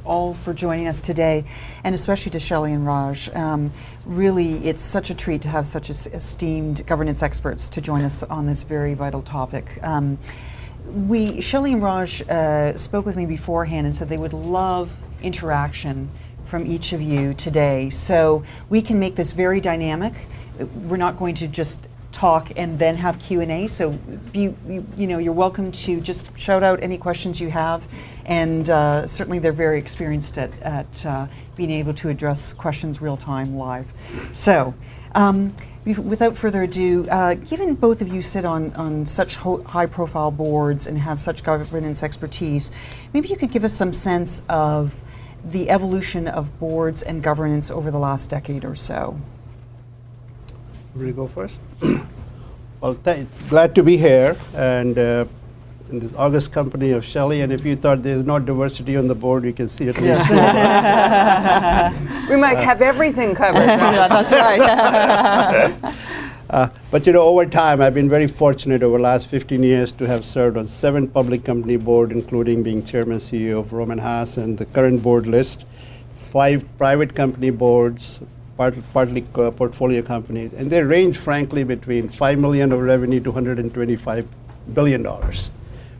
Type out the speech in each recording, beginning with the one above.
All for joining us today, and especially to Shelly and Raj. Really, it's such a treat to have such esteemed governance experts to join us on this very vital topic. Shelly and Raj spoke with me beforehand and said they would love interaction from each of you today, so we can make this very dynamic. We're not going to just talk and then have Q&A, so you're welcome to just shout out any questions you have, and certainly they're very experienced at being able to address questions real time live. So without further ado, given both of you sit on such high profile boards and have such governance expertise, maybe you could give us some sense of the evolution of boards and governance over the last decade or so. Will you go first? Well, glad to be here, and in this august company of Shelly. And if you thought there's no diversity on the board, you can see at least two of us. We might have everything covered. Yeah, that's right. But over time, I've been very fortunate over the last 15 years to have served on 7 public company boards, including being chairman CEO of Roman Haas and the current board list, 5 private company boards, partly portfolio companies, and they range, frankly, between $5 million of revenue to $125 billion,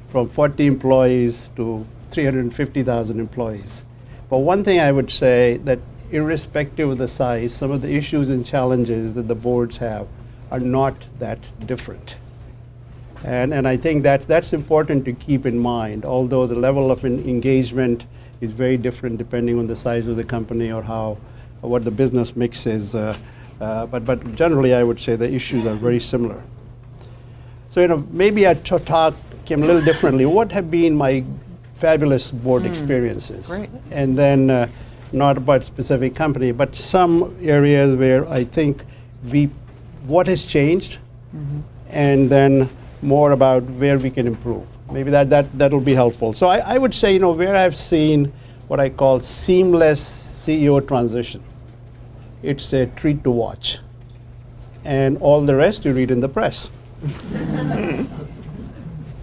from 40 employees to 350,000 employees. But one thing I would say that irrespective of the size, some of the issues and challenges that the boards have are not that different. And I think that's important to keep in mind, although the level of engagement is very different depending on the size of the company or what the business mix is. But generally, I would say the issues are very similar. So maybe I talk a little differently. What have been my fabulous board experiences? Great. And then not about specific company, but some areas where I think what has changed, and then more about where we can improve. Maybe that'll be helpful. So I would say, where I've seen what I call seamless CEO transition, it's a treat to watch. And all the rest you read in the press.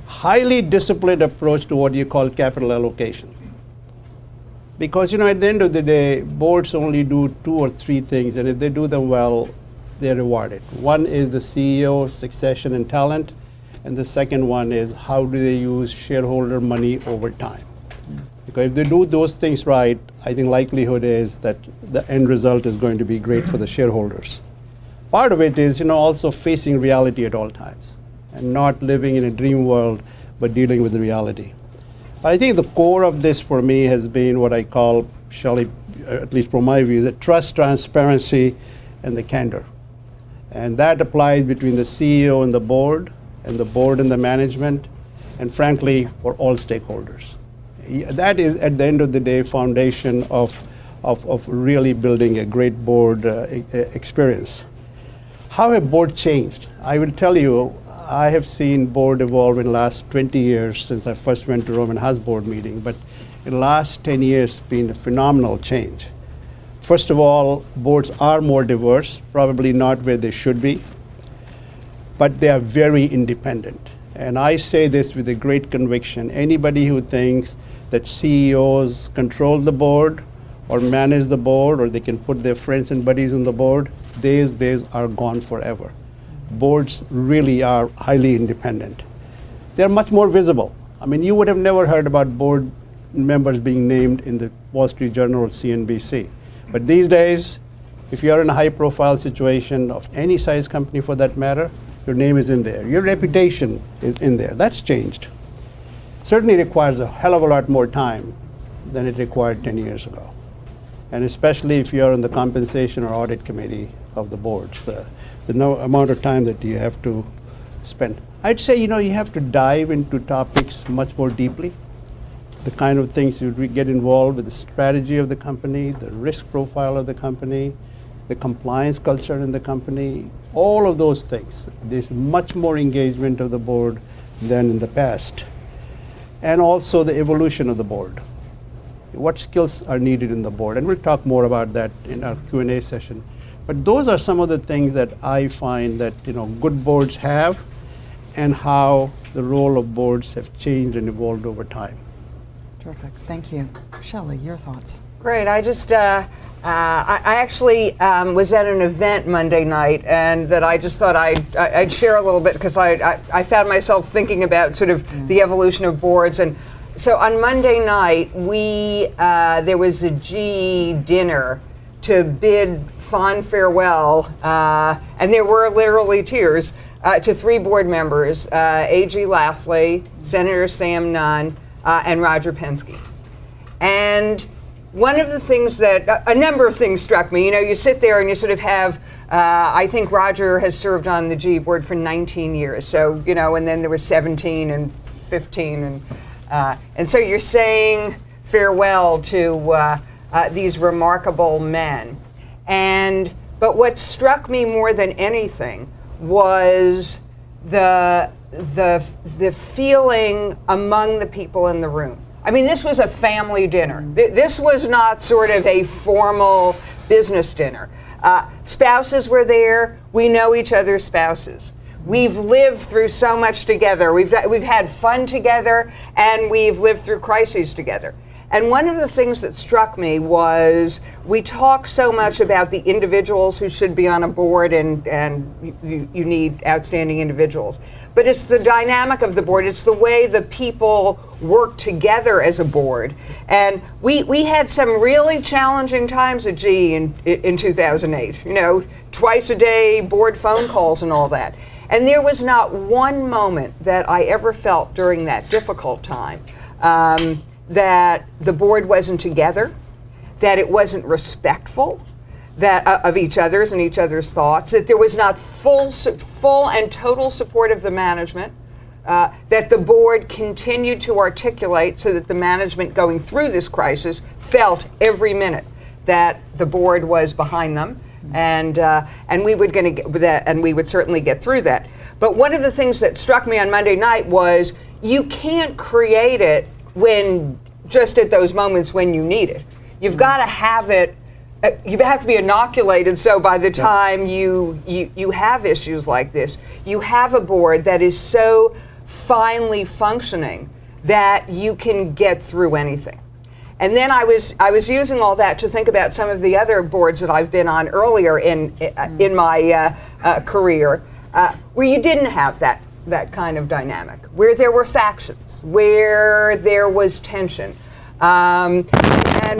Highly disciplined approach to what you call capital allocation. Because at the end of the day, boards only do 2 or 3 things, and if they do them well, they're rewarded. One is the CEO succession and talent, and the second one is how do they use shareholder money over time. Because if they do those things right, I think likelihood is that the end result is going to be great for the shareholders. Part of it is also facing reality at all times and not living in a dream world, but dealing with the reality. But I think the core of this for me has been what I call, Shelly, at least from my view, is the trust, transparency, and the candor. And that applies between the CEO and the board and the management, and frankly, for all stakeholders. That is, at the end of the day, foundation of really building a great board experience. How have board changed? I will tell you, I have seen board evolve in the last 20 years since I first went to Roman Haas board meeting, but in the last 10 years, it's been a phenomenal change. First of all, boards are more diverse, probably not where they should be, but they are very independent. And I say this with a great conviction. Anybody who thinks that CEOs control the board or manage the board, or they can put their friends and buddies on the board, these days are gone forever. Boards really are highly independent. They're much more visible. I mean, you would have never heard about board members being named in the Wall Street Journal or CNBC. But these days, if you're in a high profile situation of any size company for that matter, your name is in there. Your reputation is in there. That's changed. Certainly requires a hell of a lot more time than it required 10 years ago. And especially if you're on the compensation or audit committee of the boards, the amount of time that you have to spend. I'd say, you have to dive into topics much more deeply. The kind of things you get involved with the strategy of the company, the risk profile of the company, the compliance culture in the company, all of those things. There's much more engagement of the board than in the past. And also the evolution of the board. What skills are needed in the board? And we'll talk more about that in our Q&A session. But those are some of the things that I find that good boards have, and how the role of boards have changed and evolved over time. Terrific. Thank you. Shelly, your thoughts? Great. I just, I actually was at an event Monday night, and that I just thought I'd share a little bit, because I found myself thinking about sort of the evolution of boards. And so on Monday night, there was a GE dinner to bid fond farewell, and there were literally tears, to 3 board members, A.G. Lafley, Senator Sam Nunn, and Roger Penske. And one of the things that, a number of things struck me. You sit there and you sort of have, I think Roger has served on the GE board for 19 years. So, and then there was 17 and 15. And so you're saying farewell to these remarkable men. But what struck me more than anything was the feeling among the people in the room. I mean, this was a family dinner. This was not sort of a formal business dinner. Spouses were there. We know each other's spouses. We've lived through so much together. We've had fun together, and we've lived through crises together. And one of the things that struck me was we talk so much about the individuals who should be on a board, and you need outstanding individuals. But it's the dynamic of the board. It's the way the people work together as a board. And we had some really challenging times at GE in 2008. Twice a day board phone calls and all that. And there was not one moment that I ever felt during that difficult time that the board wasn't together, that it wasn't respectful of each other's and each other's thoughts, that there was not full and total support of the management, that the board continued to articulate so that the management going through this crisis felt every minute that the board was behind them, and we would certainly get through that. But one of the things that struck me on Monday night was you can't create it when just at those moments when you need it. You've got to have it. You have to be inoculated, so by the time you have issues like this, you have a board that is so finely functioning that you can get through anything. And then I was using all that to think about some of the other boards that I've been on earlier in my career, where you didn't have that kind of dynamic, where there were factions, where there was tension. And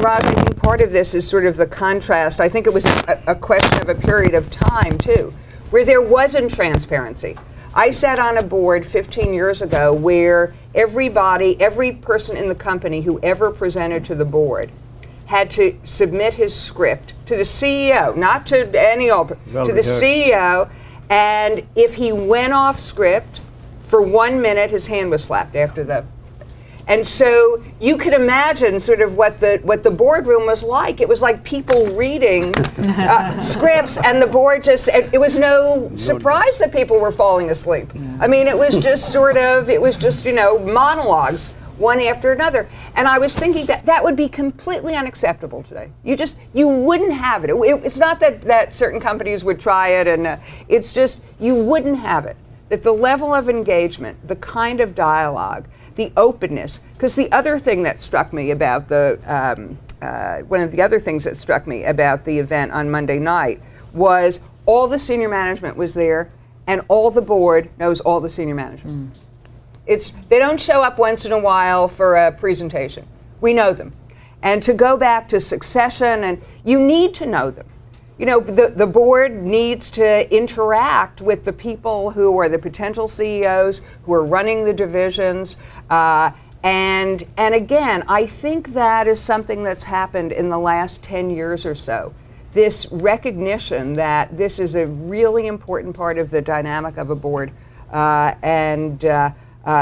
Raj, I think part of this is sort of the contrast. I think it was a question of a period of time, too, where there wasn't transparency. I sat on a board 15 years ago where every person in the company who ever presented to the board had to submit his script to the CEO, not to any old, to the CEO, and if he went off script for 1 minute, his hand was slapped after the. And so you could imagine sort of what the boardroom was like. It was like people reading scripts, and the board it was no surprise that people were falling asleep. I mean, it was just monologues, one after another. And I was thinking that would be completely unacceptable today. You wouldn't have it. It's not that certain companies would try it, and it's just, you wouldn't have it. That the level of engagement, the kind of dialogue, the openness, because the other thing that struck me about one of the other things that struck me about the event on Monday night was all the senior management was there, and all the board knows all the senior management. They don't show up once in a while for a presentation. We know them. And to go back to succession, and you need to know them. The board needs to interact with the people who are the potential CEOs, who are running the divisions. And again, I think that is something that's happened in the last 10 years or so. This recognition that this is a really important part of the dynamic of a board, and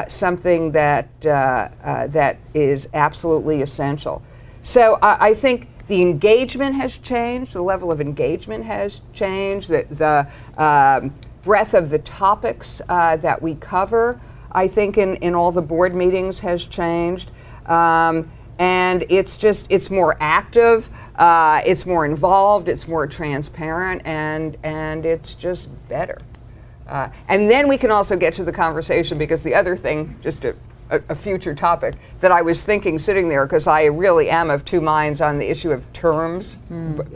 something that is absolutely essential. So I think the engagement has changed, the level of engagement has changed, the breadth of the topics that we cover, I think, in all the board meetings has changed. And and it's more active, it's more involved, it's more transparent, and it's just better. And then we can also get to the conversation, because the other thing, just a future topic that I was thinking sitting there, because I really am of two minds on the issue of terms,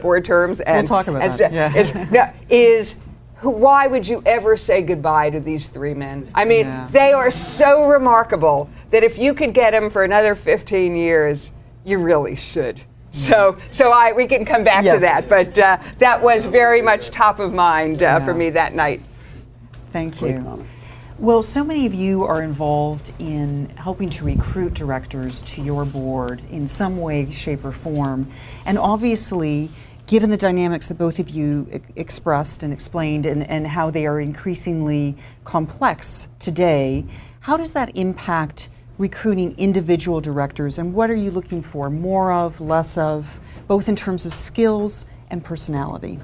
board terms. And, we'll talk about that. Is why would you ever say goodbye to these three men? I mean, Yeah. they are so remarkable that if you could get them for another 15 years, you really should. So we can come back to Yes. that, but that was very much top of mind for me that night. Thank Great you. comments. Well, so many of you are involved in helping to recruit directors to your board in some way, shape, or form. And obviously, given the dynamics that both of you expressed and explained, and how they are increasingly complex today, how does that impact recruiting individual directors, and what are you looking for more of, less of, both in terms of skills and personality?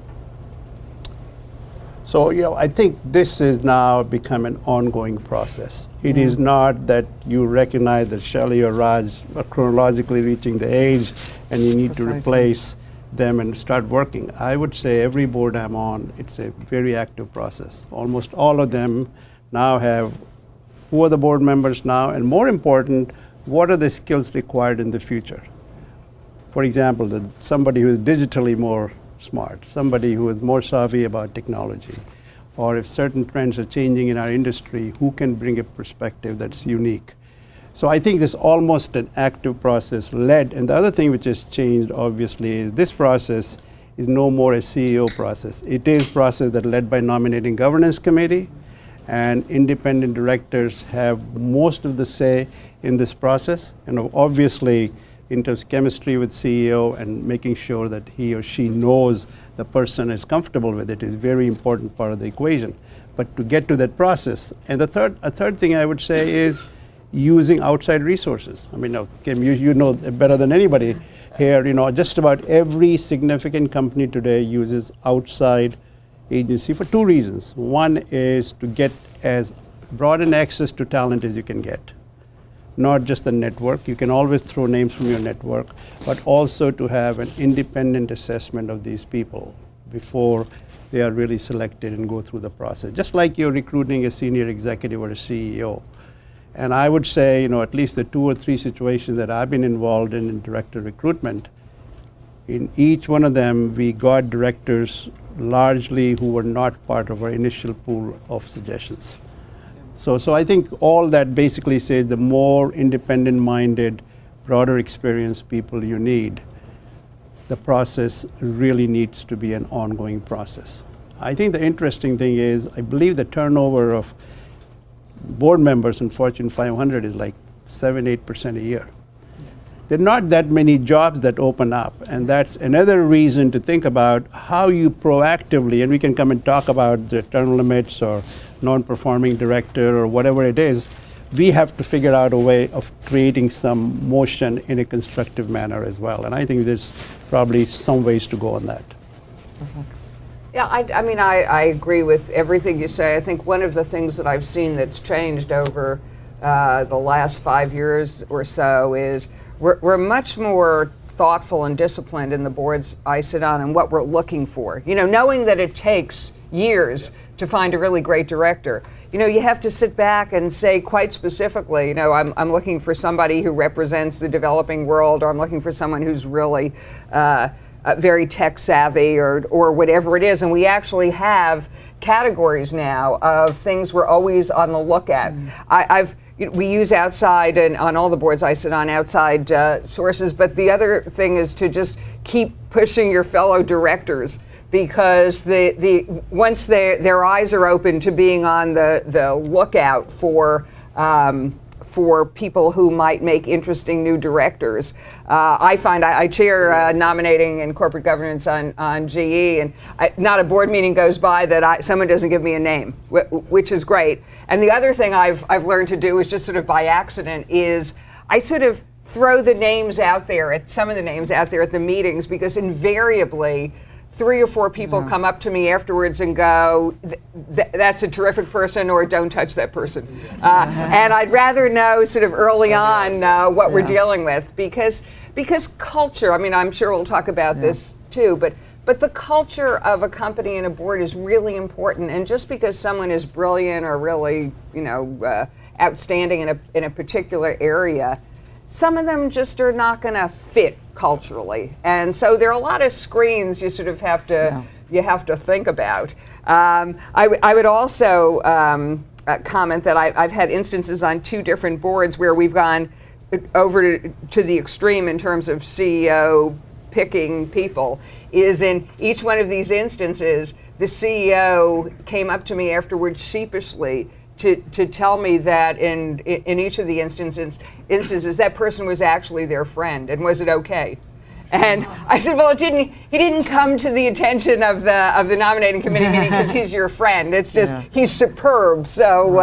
So, I think this is now become an ongoing process. It is not that you recognize that Shelly or Raj are chronologically reaching the age and you need to Precisely. replace them and start working. I would say every board I'm on, it's a very active process. Almost all of them now have who are the board members now, and more important, what are the skills required in the future? For example, somebody who is digitally more smart, somebody who is more savvy about technology, or if certain trends are changing in our industry, who can bring a perspective that's unique. So I think this is almost an active process led, and the other thing which has changed obviously is this process is no more a CEO process. It is a process that led by nominating governance committee, and independent directors have most of the say in this process, and obviously in terms of chemistry with CEO and making sure that he or she knows the person is comfortable with it is a very important part of the equation. But to get to that process, and a third thing I would say is using outside resources. I mean, now, Kim, you know better than anybody here, just about every significant company today uses outside agency for two reasons. One is to get as broad an access to talent as you can get. Not just the network, you can always throw names from your network, but also to have an independent assessment of these people before they are really selected and go through the process. Just like you're recruiting a senior executive or a CEO. And I would say, at least the 2 or 3 situations that I've been involved in director recruitment, in each one of them, we got directors largely who were not part of our initial pool of suggestions. So I think all that basically says the more independent-minded, broader experienced people you need, the process really needs to be an ongoing process. I think the interesting thing is, I believe the turnover of board members in Fortune 500 is like 7-8% a year. There are not that many jobs that open up, and that's another reason to think about how you proactively, and we can come and talk about the term limits or non-performing director or whatever it is, we have to figure out a way of creating some motion in a constructive manner as well. And I think there's probably some ways to go on that. Yeah, I agree with everything you say. I think one of the things that I've seen that's changed over the last 5 years or so is we're much more thoughtful and disciplined in the boards I sit on and what we're looking for. Knowing that it takes years to find a really great director. You have to sit back and say quite specifically, I'm looking for somebody who represents the developing world, or I'm looking for someone who's really very tech savvy, or whatever it is. And we actually have categories now of things we're always on the look at. We use outside, and on all the boards I sit on, outside sources, but the other thing is to just keep pushing your fellow directors, because once their eyes are open to being on the lookout for people who might make interesting new directors. I find I chair nominating and corporate governance on GE, and not a board meeting goes by that someone doesn't give me a name, which is great. And the other thing I've learned to do is just sort of by accident is I sort of throw the names out there, some of the names out there at the meetings, because invariably 3 or 4 people come up to me afterwards and go, that's a terrific person, or don't touch that person. And I'd rather know sort of early on what we're dealing with, because culture, I mean, I'm sure we'll talk about this too, but the culture of a company and a board is really important. And just because someone is brilliant or really, outstanding in a particular area, some of them just are not going to fit culturally. And so there are a lot of screens you sort of have to think about. I would also comment that I've had instances on 2 different boards where we've gone over to the extreme in terms of CEO picking people. Is in each one of these instances, the CEO came up to me afterwards sheepishly to tell me that in each of the instances that person was actually their friend, and was it okay? And I said, well, he didn't come to the attention of the nominating committee meeting because he's your friend. It's just he's superb. So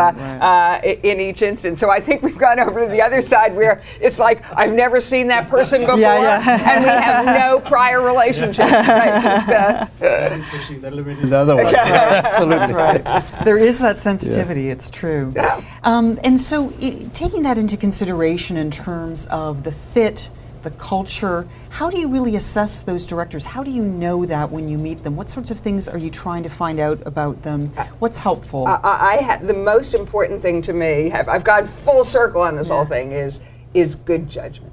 in each instance, so I think we've gone over to the other side where it's like I've never seen that person before, and we have no prior relationships. Right? Pushing the limit in the other one. Absolutely. Right. There is that sensitivity. It's true. Yeah. And so, taking that into consideration in terms of the fit, the culture, how do you really assess those directors? How do you know that when you meet them? What sorts of things are you trying to find out about them? What's helpful? The most important thing to me, I've gone full circle on this whole thing, is good judgment.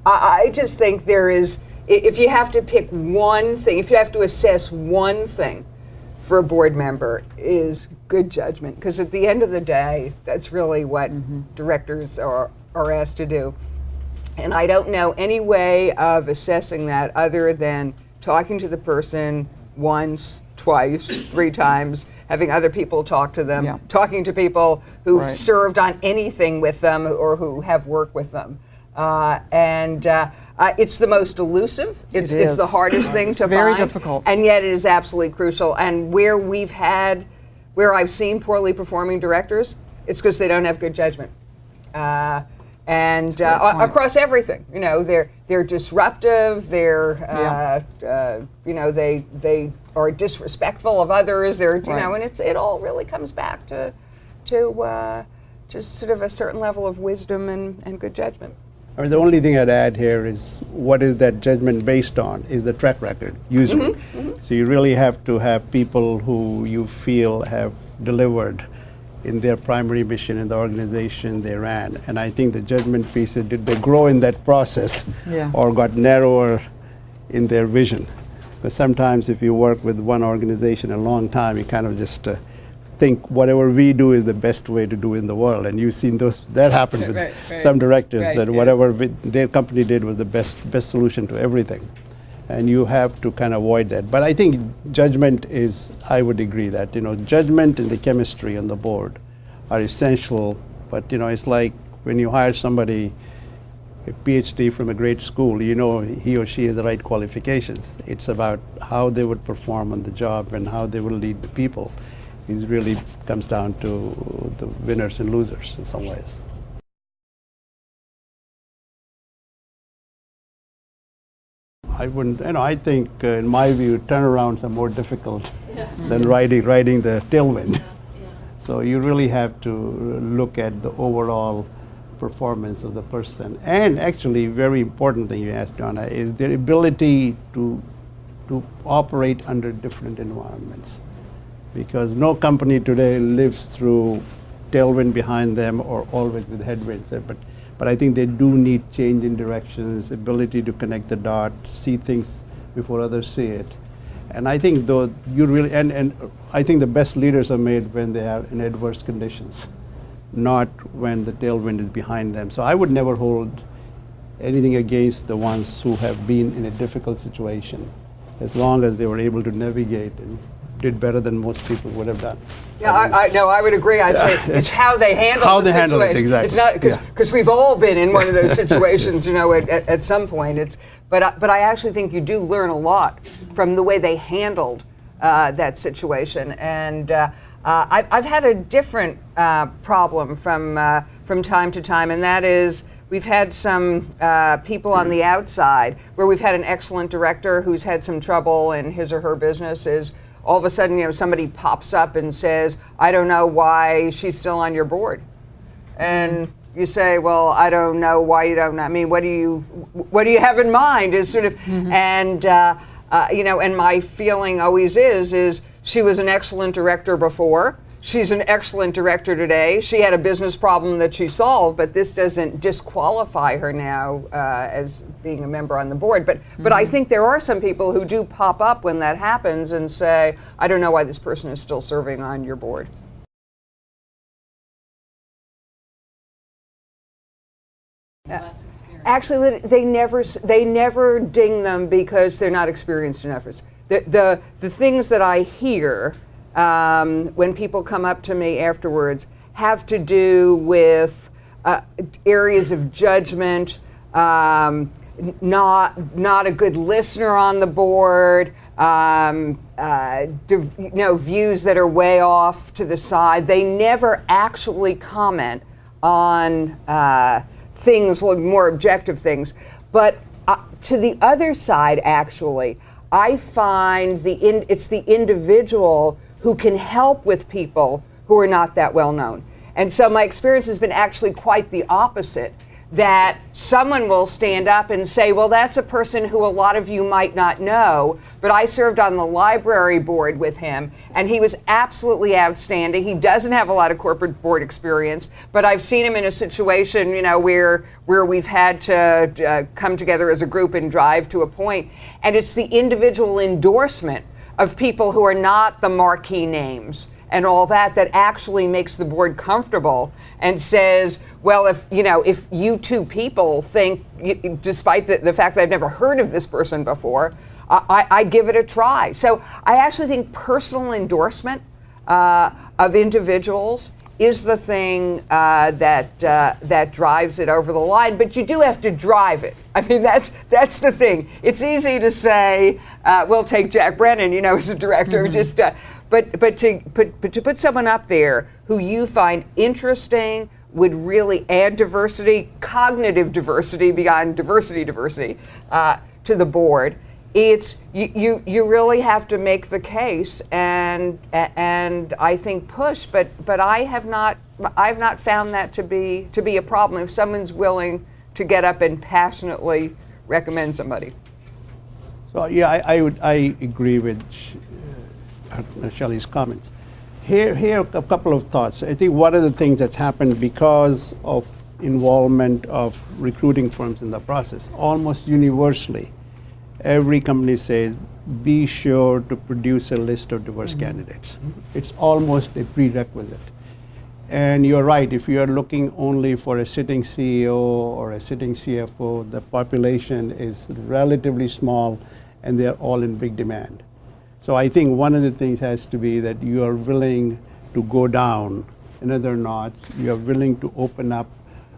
I just think there is, if you have to pick one thing, if you have to assess one thing for a board member, is good judgment. Because at the end of the day, that's really what directors are asked to do. And I don't know any way of assessing that other than talking to the person once, twice, 3 times, having other people talk to them, talking to people who've served on anything with them or who have worked with them. It's the most elusive. It's the hardest thing to find. Very difficult. And yet it is absolutely crucial. And where I've seen poorly performing directors, it's because they don't have good judgment. And across everything, they're disruptive. They're, they are disrespectful of others. They're, and it all really comes back to just sort of a certain level of wisdom and good judgment. I mean, the only thing I'd add here is what is that judgment based on is the track record, usually. So you really have to have people who you feel have delivered in their primary mission in the organization they ran. And I think the judgment piece is, did they grow in that process or got narrower in their vision? Because sometimes if you work with one organization a long time, you kind of just think whatever we do is the best way to do in the world. And you've seen that happen with some directors, that whatever their company did was the best solution to everything. And you have to kind of avoid that. But I think judgment is, I would agree that, judgment and the chemistry on the board are essential. But, it's like when you hire somebody, a PhD from a great school, he or she has the right qualifications. It's about how they would perform on the job and how they will lead the people. It really comes down to the winners and losers in some ways. I wouldn't, I think, in my view, turnarounds are more difficult than riding the tailwind. So you really have to look at the overall performance of the person. And actually, very important thing you asked, Donna, is their ability to operate under different environments. Because no company today lives through tailwind behind them or always with headwinds. But I think they do need change in directions, ability to connect the dots, see things before others see it. And I think though you really, and I think the best leaders are made when they are in adverse conditions, not when the tailwind is behind them. So I would never hold anything against the ones who have been in a difficult situation, as long as they were able to navigate and did better than most people would have done. Yeah, I would agree. I'd say it's how they handle the situation. It, exactly. It's not because we've all been in one of those situations, at some point. But I actually think you do learn a lot from the way they handled that situation. And I've had a different problem from time to time, and that is we've had some people on the outside where we've had an excellent director who's had some trouble in his or her business. Is all of a sudden, somebody pops up and says, I don't know why she's still on your board. And you say, well, I don't know why you don't know. I mean, what do you have in mind? Is sort of, and and my feeling always is she was an excellent director before. She's an excellent director today. She had a business problem that she solved, but this doesn't disqualify her now as being a member on the board. But I think there are some people who do pop up when that happens and say, I don't know why this person is still serving on your board. Actually, they never ding them because they're not experienced enough. The things that I hear when people come up to me afterwards have to do with areas of judgment, not a good listener on the board, views that are way off to the side. They never actually comment on things, more objective things. But to the other side, actually, I find it's the individual who can help with people who are not that well known. And so my experience has been actually quite the opposite, that someone will stand up and say, well, that's a person who a lot of you might not know, but I served on the library board with him, and he was absolutely outstanding. He doesn't have a lot of corporate board experience, but I've seen him in a situation, where we've had to come together as a group and drive to a point, and it's the individual endorsement of people who are not the marquee names and all that actually makes the board comfortable and says, well, if you two people think, despite the fact that I've never heard of this person before, I give it a try. So I actually think personal endorsement of individuals is the thing that drives it over the line, but you do have to drive it. I mean, that's the thing. It's easy to say, we'll take Jack Brennan, as a director, but to put someone up there who you find interesting, would really add diversity, cognitive diversity beyond diversity, to the board. It's you really have to make the case and I think push, but I've not found that to be a problem if someone's willing to get up and passionately recommend somebody. So yeah, I agree with Shelly's comments. Here a couple of thoughts. I think one of the things that's happened because of involvement of recruiting firms in the process, almost universally, every company says, be sure to produce a list of diverse candidates. It's almost a prerequisite. And you're right, if you are looking only for a sitting CEO or a sitting CFO, the population is relatively small and they're all in big demand. So I think one of the things has to be that you are willing to go down another notch, you are willing to open up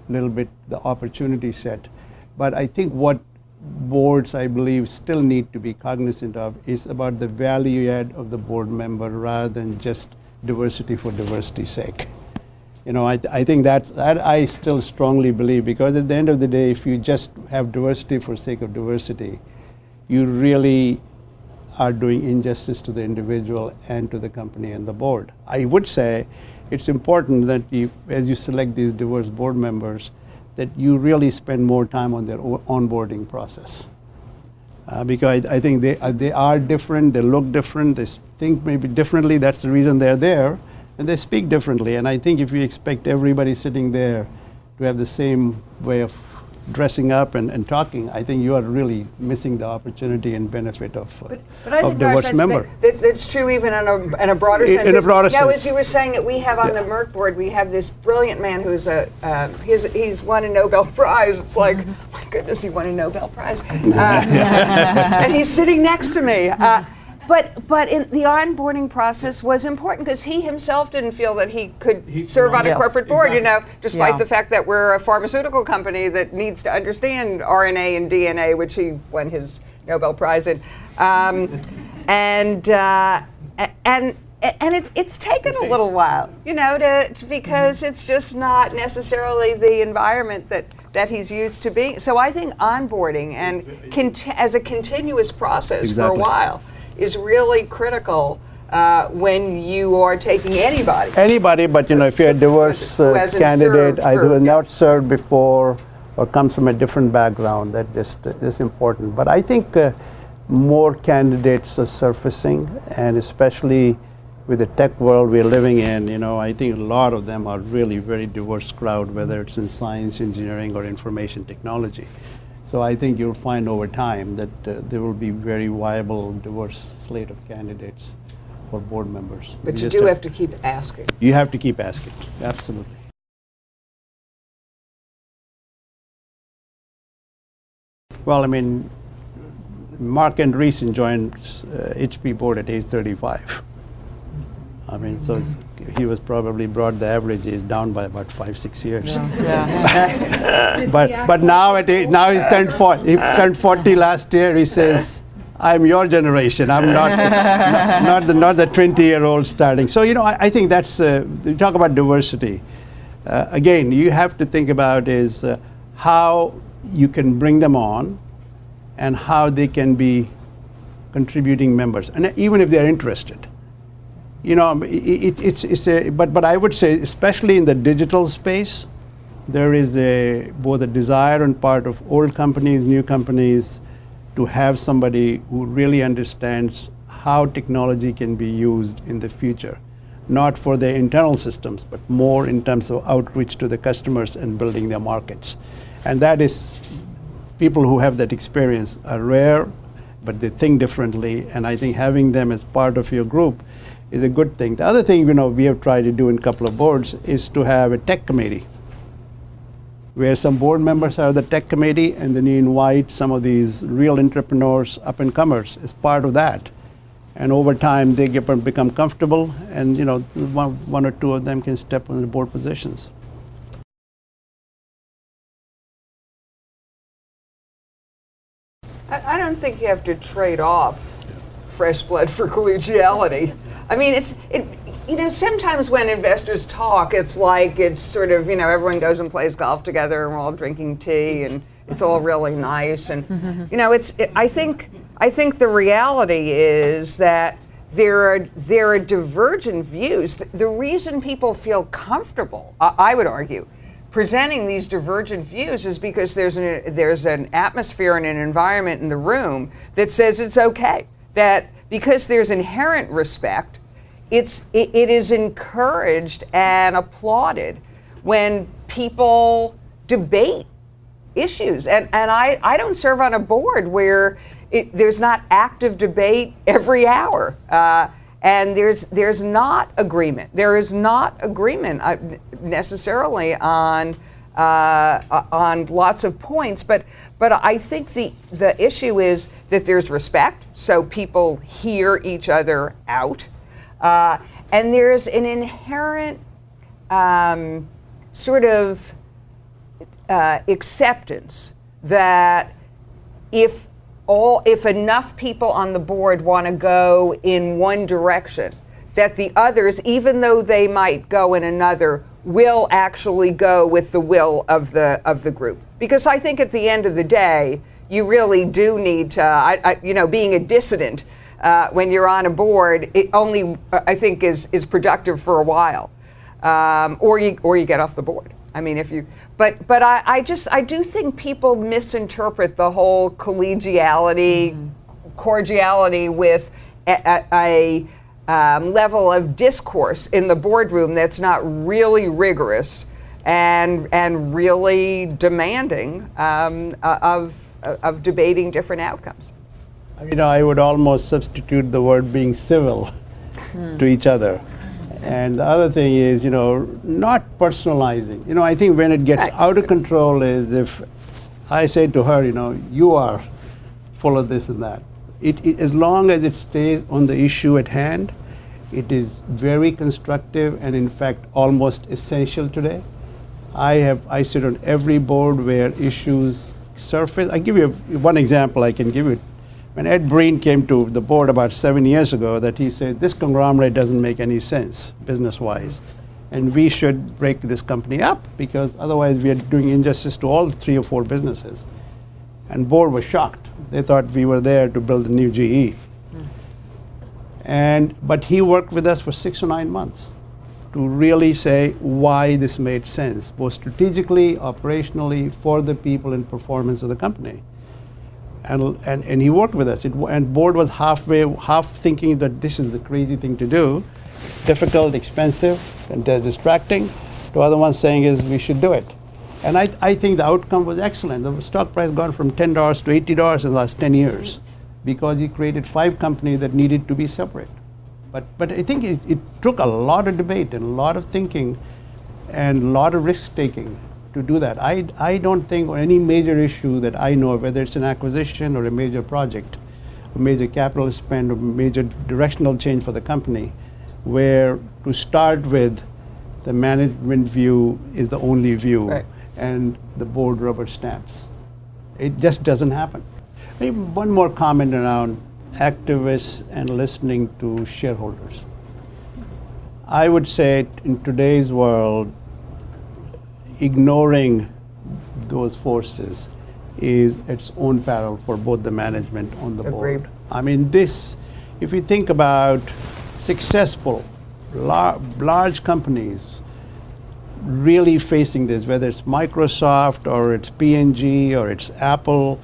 a little bit the opportunity set. But I think what boards, I believe, still need to be cognizant of is about the value add of the board member rather than just diversity for diversity's sake. I think that I still strongly believe, because at the end of the day, if you just have diversity for sake of diversity, you really are doing injustice to the individual and to the company and the board. I would say it's important that as you select these diverse board members, that you really spend more time on their onboarding process. Because I think they are different, they look different, they think maybe differently, that's the reason they're there, and they speak differently. And I think if you expect everybody sitting there to have the same way of dressing up and talking, I think you are really missing the opportunity and benefit of diverse member. That's true even in a broader sense. In a broader sense. As you were saying, that we have on the Merck board, we have this brilliant man who's he's won a Nobel Prize. It's like, oh my goodness, he won a Nobel Prize. And he's sitting next to me. But in the onboarding process was important because he himself didn't feel that he could serve on a corporate board, despite the fact that we're a pharmaceutical company that needs to understand RNA and DNA, which he won his Nobel Prize in. It's taken a little while, because it's just not necessarily the environment that he's used to being. So I think onboarding and as a continuous process for a Exactly. while is really critical when you are taking anybody. Anybody, but if you're a diverse Who hasn't candidate, served either for- has not served before or comes from a different background, that just is important. But I think more candidates are surfacing, and especially with the tech world we're living in, I think a lot of them are really very diverse crowd, whether it's in science, engineering, or information technology. So I think you'll find over time that there will be very viable, diverse slate of candidates for board members. But you do have to keep asking. You have to keep asking, absolutely. Well, Mark Andreessen joined HP board at age 35. So he was probably brought the average age down by about 5-6 years. Yeah. But now now he's turned 40. He turned 40 last year. He says, "I'm your generation. I'm not the 20-year-old starting." So I think that's you talk about diversity. Again, you have to think about is how you can bring them on, and how they can be contributing members, and even if they're interested. But I would say, especially in the digital space, there is both a desire on part of old companies, new companies, to have somebody who really understands how technology can be used in the future, not for their internal systems, but more in terms of outreach to the customers and building their markets. And that is, people who have that experience are rare, but they think differently, and I think having them as part of your group is a good thing. The other thing we have tried to do in a couple of boards is to have a tech committee, where some board members are the tech committee, and then you invite some of these real entrepreneurs, up-and-comers, as part of that. And over time, they become comfortable, and one or two of them can step on the board positions. I don't think you have to trade off fresh blood for collegiality. Sometimes when investors talk, it's like it's sort of, everyone goes and plays golf together, and we're all drinking tea, and it's all really nice. And I think the reality is that there are divergent views. The reason people feel comfortable, I would argue, presenting these divergent views is because there's an atmosphere and an environment in the room that says it's okay. That because there's inherent respect, it is encouraged and applauded when people debate issues. And I don't serve on a board where there's not active debate every hour. And there's not agreement. There is not agreement necessarily on lots of points, but I think the issue is that there's respect, so people hear each other out, and there's an inherent sort of acceptance that if enough people on the board want to go in one direction, that the others, even though they might go in another, will actually go with the will of the group. Because I think at the end of the day, you really do need to, being a dissident when you're on a board, it only, I think, is productive for a while, or you get off the board. But I do think people misinterpret the whole collegiality, cordiality with a level of discourse in the boardroom that's not really rigorous and really demanding of debating different outcomes. I would almost substitute the word being civil to each other. And the other thing is, not personalizing. I think when it gets out of control is if I say to her, you are full of this and that. As long as it stays on the issue at hand, it is very constructive and in fact almost essential today. I sit on every board where issues surface. I give you one example I can give you. When Ed Breen came to the board about 7 years ago, that he said, this conglomerate doesn't make any sense business-wise. and we should break this company up because otherwise we are doing injustice to all 3 or 4 businesses. And board was shocked. They thought we were there to build a new GE. But he worked with us for 6 or 9 months to really say why this made sense, both strategically, operationally, for the people and performance of the company. And he worked with us. And board was half thinking that this is the crazy thing to do, difficult, expensive, and distracting, to other ones saying is we should do it. And I think the outcome was excellent. The stock price gone from $10 to $80 in the last 10 years because he created 5 companies that needed to be separate. But I think it took a lot of debate and a lot of thinking and a lot of risk taking to do that. I don't think on any major issue that I know of, whether it's an acquisition or a major project, a major capital spend or major directional change for the company, where to start with the management view is the only view, right, and the board rubber stamps. It just doesn't happen. Maybe one more comment around activists and listening to shareholders. I would say in today's world, ignoring those forces is its own peril for both the management on the Agreed. board. I mean, this, if you think about successful, large companies really facing this, whether it's Microsoft or it's P&G or it's Apple,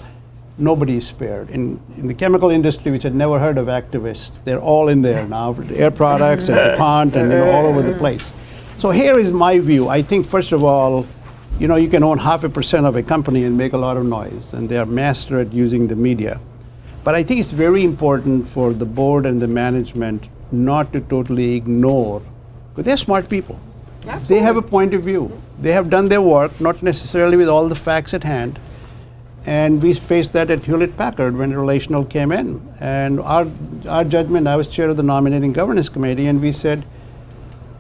nobody is spared. In the chemical industry, which had never heard of activists, they're all in there now, Air Products and DuPont and all over the place. So here is my view. I think, first of all, you can own 0.5% of a company and make a lot of noise, and they are master at using the media. But I think it's very important for the board and the management not to totally ignore, because they're smart people. Absolutely. They have a point of view. They have done their work, not necessarily with all the facts at hand. And we faced that at Hewlett-Packard when Relational came in. And our judgment, I was chair of the Nominating Governance Committee, and we said,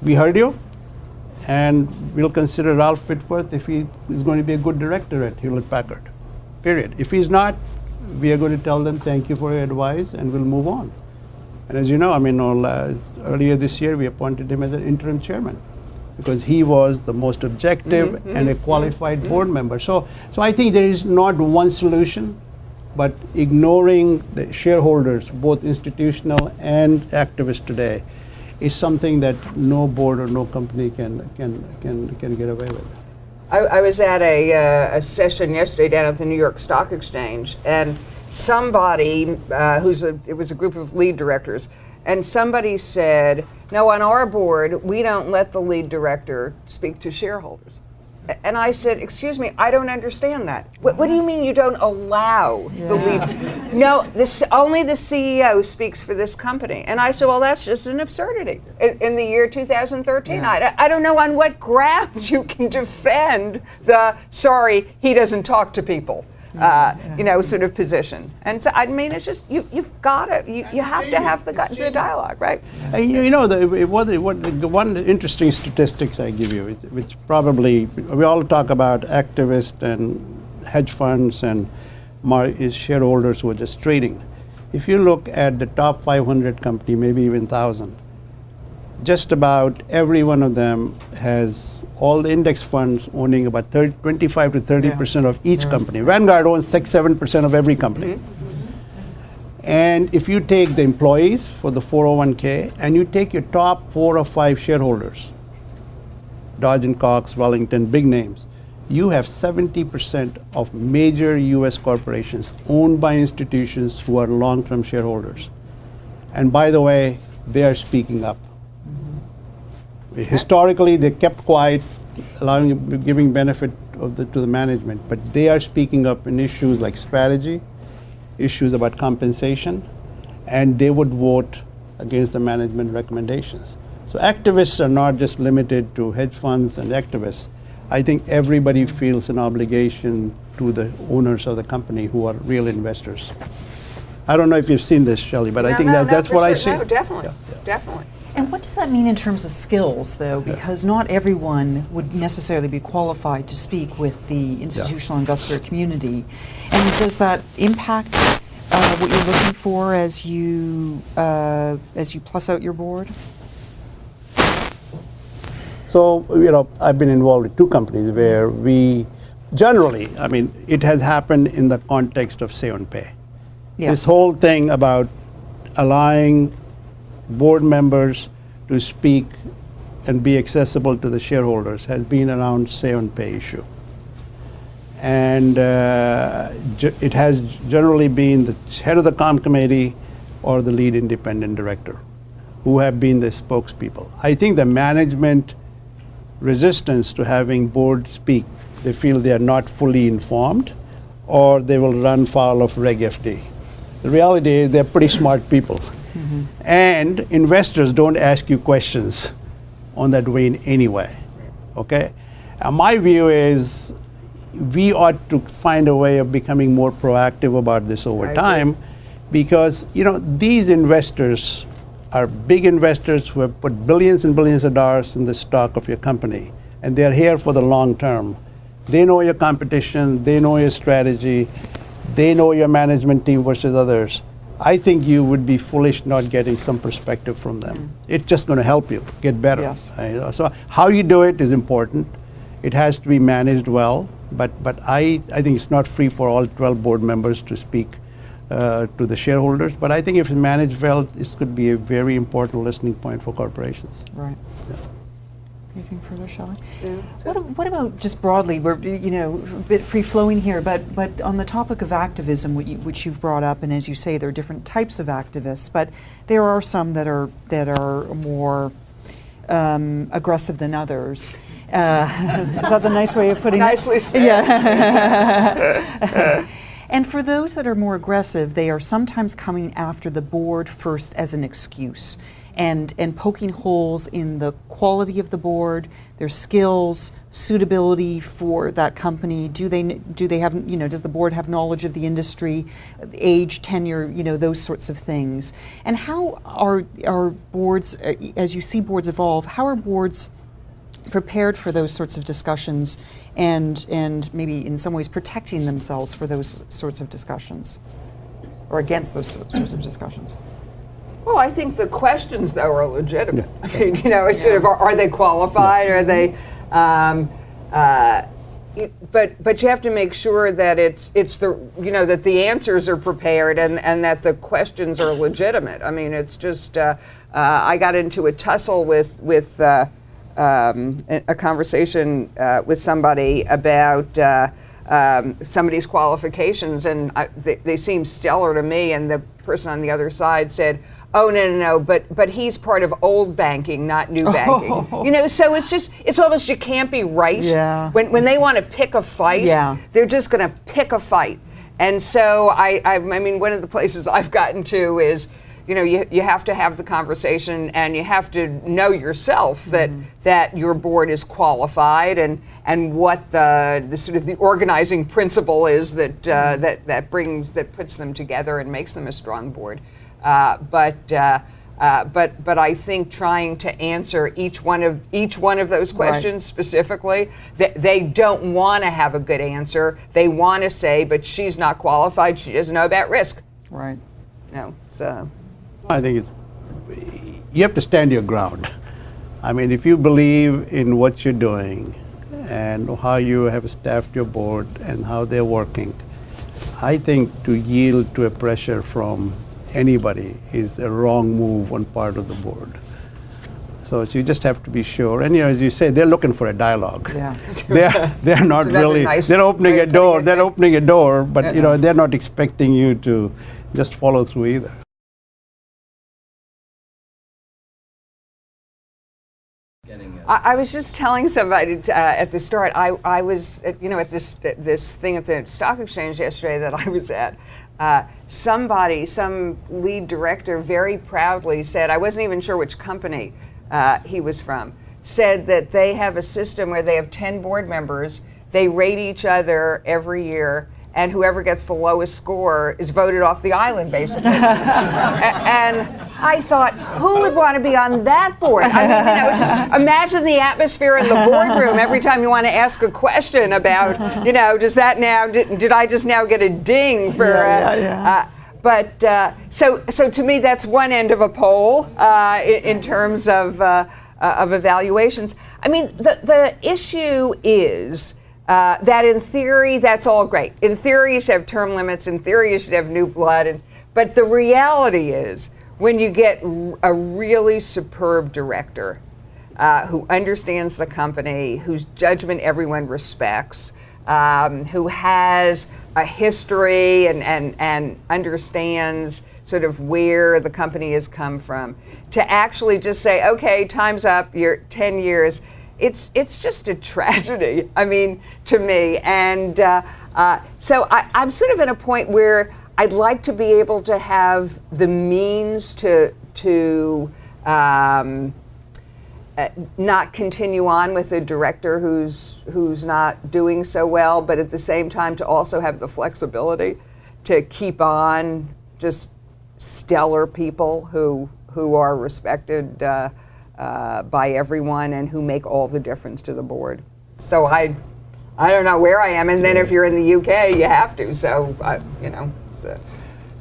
we heard you, and we'll consider Ralph Whitworth if he is going to be a good director at Hewlett-Packard, period. If he's not, we are going to tell them thank you for your advice, and we'll move on. And as you know, earlier this year, we appointed him as an interim chairman, because he was the most objective and a qualified board member. So I think there is not one solution, but ignoring the shareholders, both institutional and activists today, is something that no board or no company can get away with. I was at a session yesterday down at the New York Stock Exchange, and somebody it was a group of lead directors, and somebody said, no, on our board, we don't let the lead director speak to shareholders. And I said, excuse me, I don't understand that. What do you mean you don't allow the lead? No, only the CEO speaks for this company. And I said, well, that's just an absurdity. In the year 2013, I don't know on what grounds you can defend sorry, he doesn't talk to people. Sort of position. And so, I mean, it's just, you've got to, you have to have the dialogue, right? One interesting statistics I give you, which probably, we all talk about activists and hedge funds and shareholders who are just trading. If you look at the top 500 company, maybe even 1,000, just about every one of them has all the index funds owning about 25 to 30% of each company. Vanguard owns 6-7% of every company. And if you take the employees for the 401k and you take your top 4 or 5 shareholders, Dodge and Cox, Wellington, big names, you have 70% of major US corporations owned by institutions who are long-term shareholders. And by the way, they are speaking up. Historically, they kept quiet, giving benefit to the management, but they are speaking up in issues like strategy, issues about compensation, and they would vote against the management recommendations. So activists are not just limited to hedge funds and activists. I think everybody feels an obligation to the owners of the company who are real investors. I don't know if you've seen this, Shelly, but I think that's what I see. No, definitely, definitely. And what does that mean in terms of skills, though? Because not everyone would necessarily be qualified to speak with the institutional investor community. And does that impact what you're looking for as you plus out your board? So, I've been involved with two companies where we generally, it has happened in the context of say on pay. Yes. This whole thing about allowing board members to speak and be accessible to the shareholders has been around say on pay issue. And it has generally been the head of the comm committee or the lead independent director who have been the spokespeople. I think the management resistance to having board speak, they feel they are not fully informed or they will run foul of Reg FD. The reality is they're pretty smart people. And investors don't ask you questions on that vein anyway, okay? My view is we ought to find a way of becoming more proactive about this over time because, these investors are big investors who have put billions and billions of dollars in the stock of your company, and they're here for the long term. They know your competition, they know your strategy, they know your management team versus others. I think you would be foolish not getting some perspective from them. It's just going to help you get better. Yes. So how you do it is important. It has to be managed well, but I think it's not free for all 12 board members to speak to the shareholders. But I think if it's managed well, this could be a very important listening point for corporations. Right. Yeah. Anything further, Shelly? Yeah. What about just broadly? We're a bit free flowing here, but on the topic of activism, which you've brought up, and as you say, there are different types of activists, but there are some that are more aggressive than others. Is that the nice way of putting it? Nicely said. Yeah. And for those that are more aggressive, they are sometimes coming after the board first as an excuse and poking holes in the quality of the board, their skills, suitability for that company. Do they have, does the board have knowledge of the industry, age, tenure, those sorts of things? And how are boards, as you see boards evolve, how are boards prepared for those sorts of discussions and maybe in some ways protecting themselves for those sorts of discussions or against those sorts of discussions? Well, I think the questions, though, are legitimate. I mean, it's sort of, are they qualified? Are they? But you have to make sure that it's the that the answers are prepared and that the questions are legitimate. I mean, it's just I got into a tussle with a conversation with somebody about somebody's qualifications, and they seemed stellar to me, and the person on the other side said, "Oh, no, but he's part of old banking, not new banking." So it's almost you can't be right. Yeah. When they want to pick a fight, they're just going to pick a fight. And so I mean, one of the places I've gotten to is, you have to have the conversation and you have to know yourself that your board is qualified and what the sort of the organizing principle is that puts them together and makes them a strong board. But I think trying to answer each one of those questions specifically, they don't want to have a good answer. They want to say, but she's not qualified. She doesn't know about risk. Right. No. So. I think you have to stand your ground. I mean, if you believe in what you're doing and how you have staffed your board and how they're working, I think to yield to a pressure from anybody is a wrong move on part of the board. So you just have to be sure. And as you say, they're looking for a dialogue. Yeah. They're not really. They're opening a door. They're opening a door, but they're not expecting you to just follow through either. I was just telling somebody at the start. I was at this thing at the stock exchange yesterday that I was at. Some lead director very proudly said, I wasn't even sure which company he was from, said that they have a system where they have 10 board members, they rate each other every year, and whoever gets the lowest score is voted off the island, basically. And I thought, who would want to be on that board? I mean, just imagine the atmosphere in the boardroom every time you want to ask a question about, does that now, did I just now get a ding for, so to me, that's one end of a pole in terms of of evaluations. I mean, the issue is that in theory, that's all great. In theory, you should have term limits. In theory, you should have new blood. But the reality is, when you get a really superb director who understands the company, whose judgment everyone respects, who has a history and understands sort of where the company has come from, to actually just say, okay, time's up, you're 10 years, it's just a tragedy, I mean, to me. And so I'm sort of at a point where I'd like to be able to have the means to not continue on with a director who's not doing so well, but at the same time to also have the flexibility to keep on just stellar people who are respected by everyone and who make all the difference to the board. So I don't know where I am, and then if you're in the UK, you have to. So you know.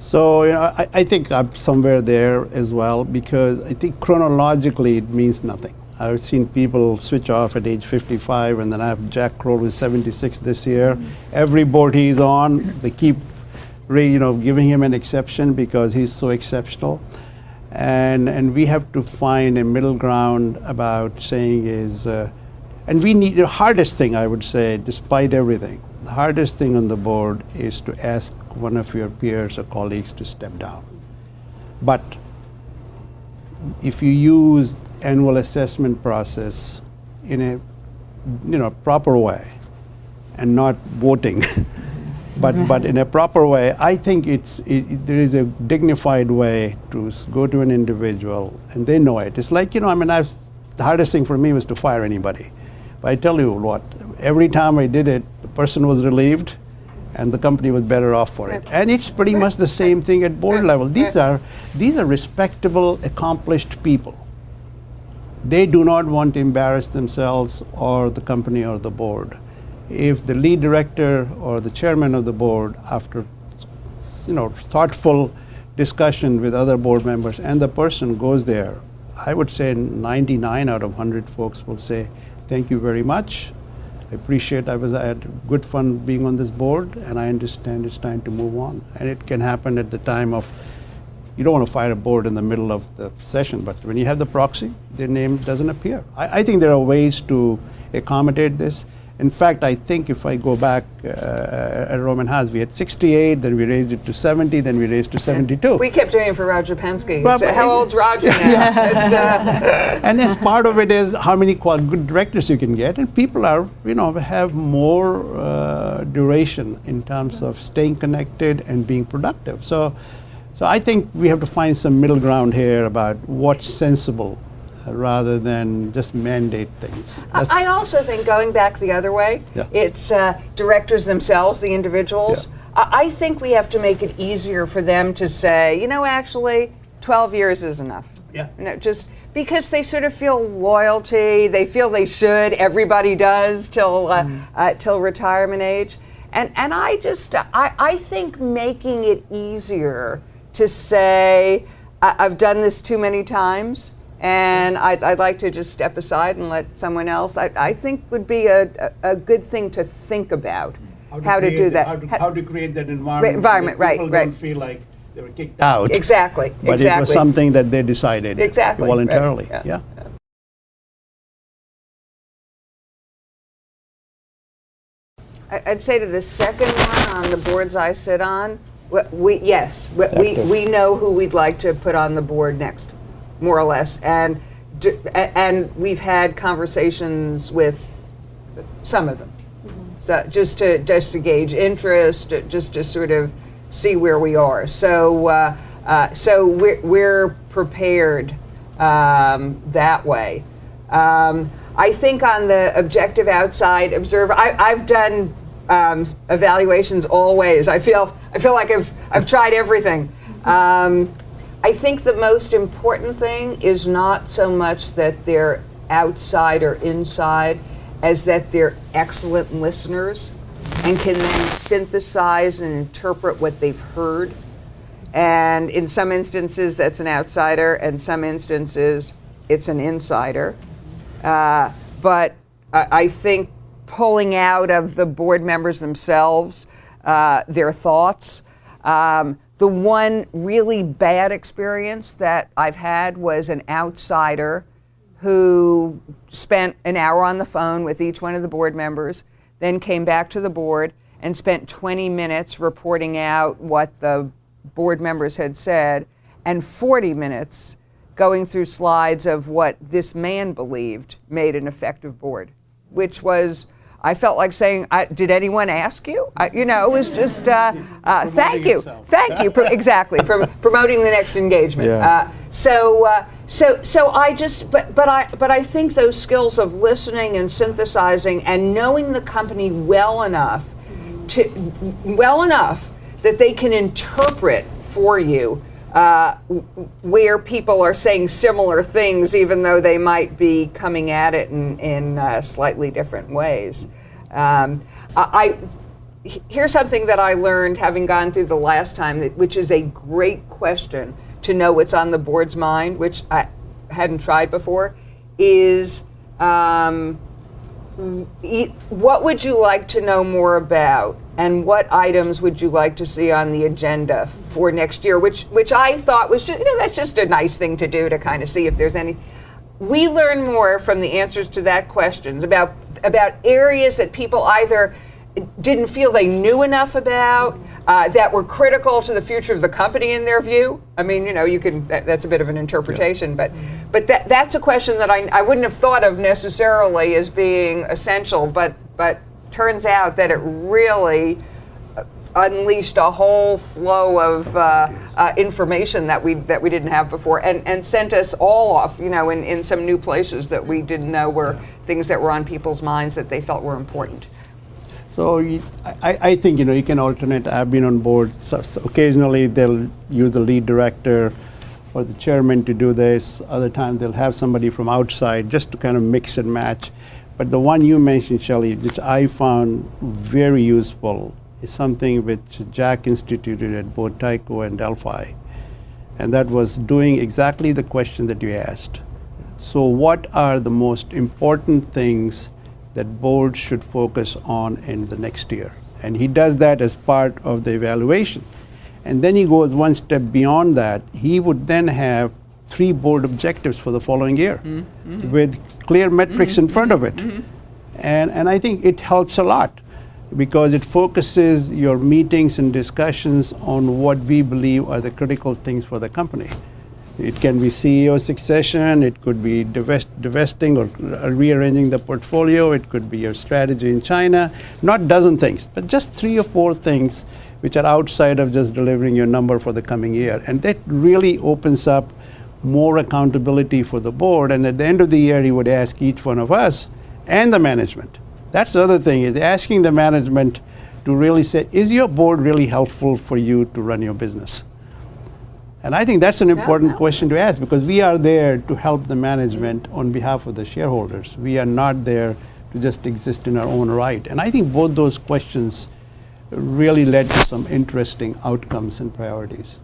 So you know, I think I'm somewhere there as well, because I think chronologically it means nothing. I've seen people switch off at age 55, and then I have Jack Kroll who's 76 this year. Every board he's on, they keep giving him an exception because he's so exceptional. And we have to find a middle ground about saying is, and we need, the hardest thing I would say, despite everything, the hardest thing on the board is to ask one of your peers or colleagues to step down. But if you use annual assessment process in a proper way and not voting, but in a proper way, I think there is a dignified way to go to an individual, and they know it. It's like, the hardest thing for me was to fire anybody. But I tell you what, every time I did it, the person was relieved and the company was better off for it. And it's pretty much the same thing at board level. These are respectable, accomplished people. They do not want to embarrass themselves or the company or the board. If the lead director or the chairman of the board, after thoughtful discussion with other board members, and the person goes there, I would say 99 out of 100 folks will say, thank you very much. I appreciate I had good fun being on this board, and I understand it's time to move on. And it can happen at the time of, you don't want to fire a board in the middle of the session, but when you have the proxy, their name doesn't appear. I think there are ways to accommodate this. In fact, I think if I go back at Roman House, we had 68, then we raised it to 70, then we raised to 72. We kept doing it for Roger Penske. So how old's Roger now? And as part of it is how many good directors you can get, and people are, have more duration in terms of staying connected and being productive. So I think we have to find some middle ground here about what's sensible, rather than just mandate things. I also think, going back the other way, it's directors themselves, the individuals. I think we have to make it easier for them to say, actually, 12 years is enough. Just because they sort of feel loyalty, they feel they should, everybody does till retirement age. And I think making it easier to say, I've done this too many times, and I'd like to just step aside and let someone else, I think would be a good thing to think about, how to do that. How to create that environment right, people right. don't feel like they were kicked out. Exactly, But it was something that they decided voluntarily. Right. Yeah. I'd say to the second one on the boards I sit on, we know who we'd like to put on the board next, more or less, and we've had conversations with some of them, so just to gauge interest, just to sort of see where we are. So we're prepared that way. I think on the objective outside observer, I've done evaluations all ways. I feel like I've tried everything. I think the most important thing is not so much that they're outside or inside, as that they're excellent listeners and can then synthesize and interpret what they've heard. And in some instances, that's an outsider, and some instances, it's an insider. But I think pulling out of the board members themselves their thoughts. The one really bad experience that I've had was an outsider who spent an hour on the phone with each one of the board members, then came back to the board and spent 20 minutes reporting out what the board members had said, and 40 minutes going through slides of what this man believed made an effective board, which was, I felt like saying, did anyone ask you? It was just, thank you. Yourself. Thank you, exactly, promoting the next engagement. Yeah. So I just, but I think those skills of listening and synthesizing and knowing the company well enough that they can interpret for you where people are saying similar things, even though they might be coming at it in slightly different ways. Here's something that I learned having gone through the last time, which is a great question to know what's on the board's mind, which I hadn't tried before, is what would you like to know more about, and what items would you like to see on the agenda for next year, which I thought was just, that's just a nice thing to do to kind of see if there's any. We learn more from the answers to that questions about areas that people either didn't feel they knew enough about, that were critical to the future of the company in their view. I mean, you can, that's a bit of an interpretation, but that's a question that I wouldn't have thought of necessarily as being essential, but turns out that it really unleashed a whole flow of information that we didn't have before, and sent us all off, in some new places that we didn't know were things that were on people's minds that they felt were important. So I think you can alternate. I've been on board. So occasionally they'll use the lead director or the chairman to do this. Other times they'll have somebody from outside just to kind of mix and match. But the one you mentioned, Shelly, which I found very useful, is something which Jack instituted at both Tyco and Delphi, and that was doing exactly the question that you asked. So what are the most important things that boards should focus on in the next year? And he does that as part of the evaluation. And then he goes one step beyond that. He would then have 3 board objectives for the following year with clear metrics in front of it. And I think it helps a lot because it focuses your meetings and discussions on what we believe are the critical things for the company. It can be CEO succession, it could be divesting or rearranging the portfolio, it could be your strategy in China, not dozen things, but just 3 or 4 things which are outside of just delivering your number for the coming year. And that really opens up more accountability for the board. And at the end of the year, he would ask each one of us and the management. That's the other thing, is asking the management to really say, is your board really helpful for you to run your business? And I think that's an important question to ask, because we are there to help the management on behalf of the shareholders. We are not there to just exist in our own right. And I think both those questions really led to some interesting outcomes and priorities.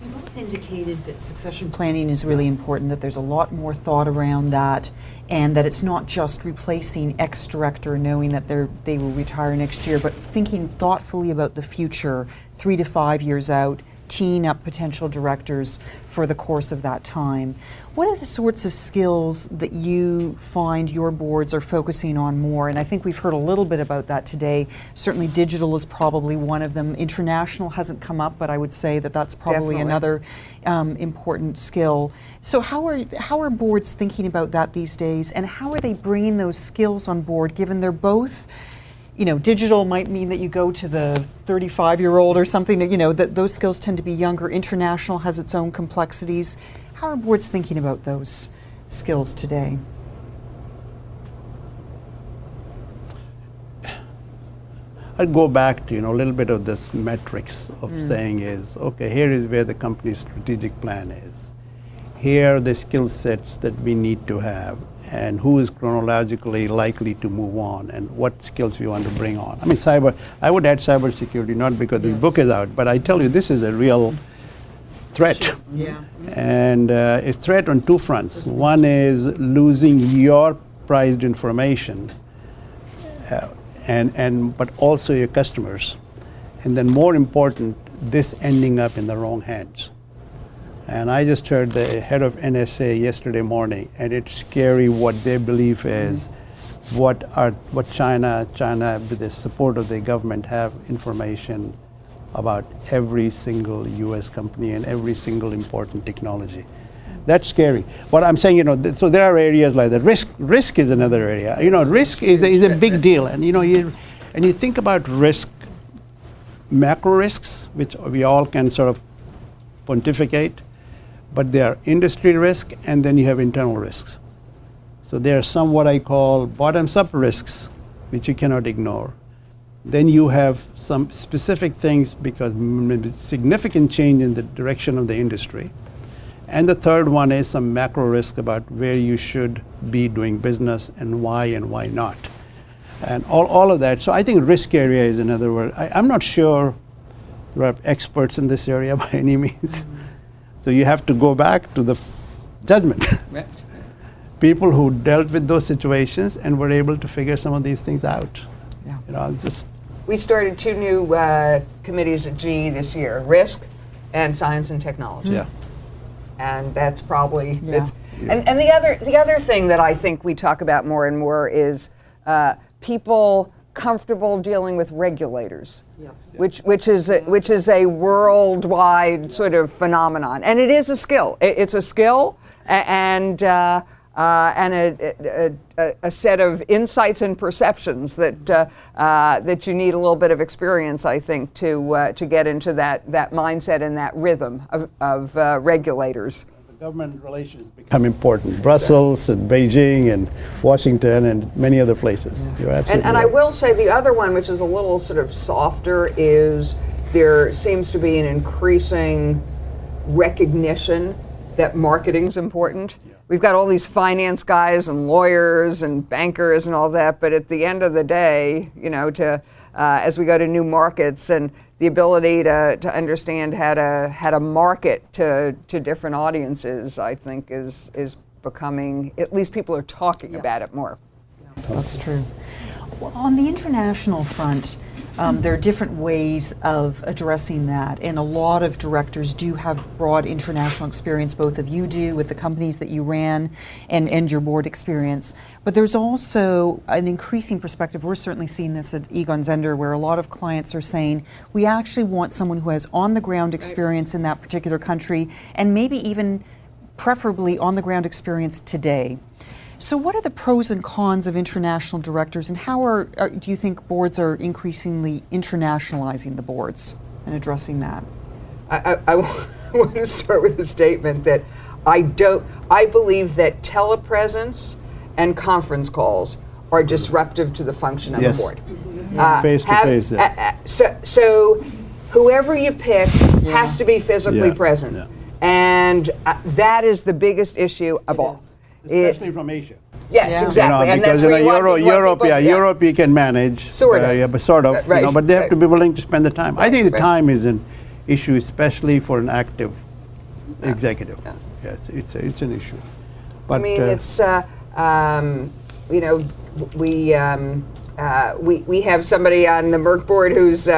You both indicated that succession planning is really important, that there's a lot more thought around that, and that it's not just replacing ex-director knowing that they will retire next year, but thinking thoughtfully about the future, 3 to 5 years out, teeing up potential directors for the course of that time. What are the sorts of skills that you find your boards are focusing on more? And I think we've heard a little bit about that today. Certainly digital is probably one of them. International hasn't come up, but I would say that that's probably another important skill. So how are boards thinking about that these days, and how are they bringing those skills on board, given they're both, digital might mean that you go to the 35-year-old or something, that those skills tend to be younger. International has its own complexities. How are boards thinking about those skills today? I'll go back to a little bit of this metrics of saying is, okay, here is where the company's strategic plan is. Here are the skill sets that we need to have, and who is chronologically likely to move on, and what skills we want to bring on. I mean, I would add cybersecurity, not because this book is out, but I tell you, this is a real threat. Yeah. And a threat on two fronts. One is losing your prized information, but also your customers. And then more important, this ending up in the wrong hands. And I just heard the head of NSA yesterday morning, and it's scary what they believe is what China with the support of the government have information about every single U.S. company and every single important technology. That's scary. What I'm saying, so there are areas like that. Risk is another area. Risk is a big deal, and you think about risk, macro risks, which we all can sort of pontificate, but there are industry risk, and then you have internal risks. So there are some what I call bottoms-up risks, which you cannot ignore. Then you have some specific things because significant change in the direction of the industry. And the third one is some macro risk about where you should be doing business and why not. And all of that. So I think risk area is another word. I'm not sure we're experts in this area by any means. So you have to go back to the judgment. Right. People who dealt with those situations and were able to figure some of these things out. Yeah. We started 2 new committees at GE this year: risk and science and technology. Yeah. And that's probably Yeah. And the other thing that I think we talk about more and more is people comfortable dealing with regulators. Yes. Which is a worldwide sort of phenomenon, and it is a skill. It's a skill and a set of insights and perceptions that you need a little bit of experience, I think, to get into that mindset and that rhythm of regulators. The government relations become important. Brussels and Beijing and Washington and many other places. You're absolutely And I right. will say the other one, which is a little sort of softer, is there seems to be an increasing recognition that marketing's important. We've got all these finance guys and lawyers and bankers and all that, but at the end of the day, as we go to new markets, and the ability to understand how to market to different audiences, I think is becoming, at least people are talking about it more. That's true. Well, on the international front, there are different ways of addressing that, and a lot of directors do have broad international experience. Both of you do with the companies that you ran and your board experience. But there's also an increasing perspective. We're certainly seeing this at Egon Zehnder, where a lot of clients are saying, we actually want someone who has on-the-ground experience in that particular country, and maybe even preferably on-the-ground experience today. So what are the pros and cons of international directors, and how do you think boards are increasingly internationalizing the boards and addressing that? I want to start with a statement that I believe that telepresence and conference calls are disruptive to the function of Yes. a board. Face to face. So whoever you pick has to be physically Yeah. present. Yeah. And that is the biggest issue of all. Especially from Asia. Yes, Yeah. exactly. And Because that's where you want Europe, people, Europe you can manage. Sort of. Yeah, but sort of. Right, But they have right. to be willing to spend the time. I think the right. time is an issue, especially for an active executive. Yeah. Yes, it's an issue. But I mean, it's we have somebody on the Merck board who's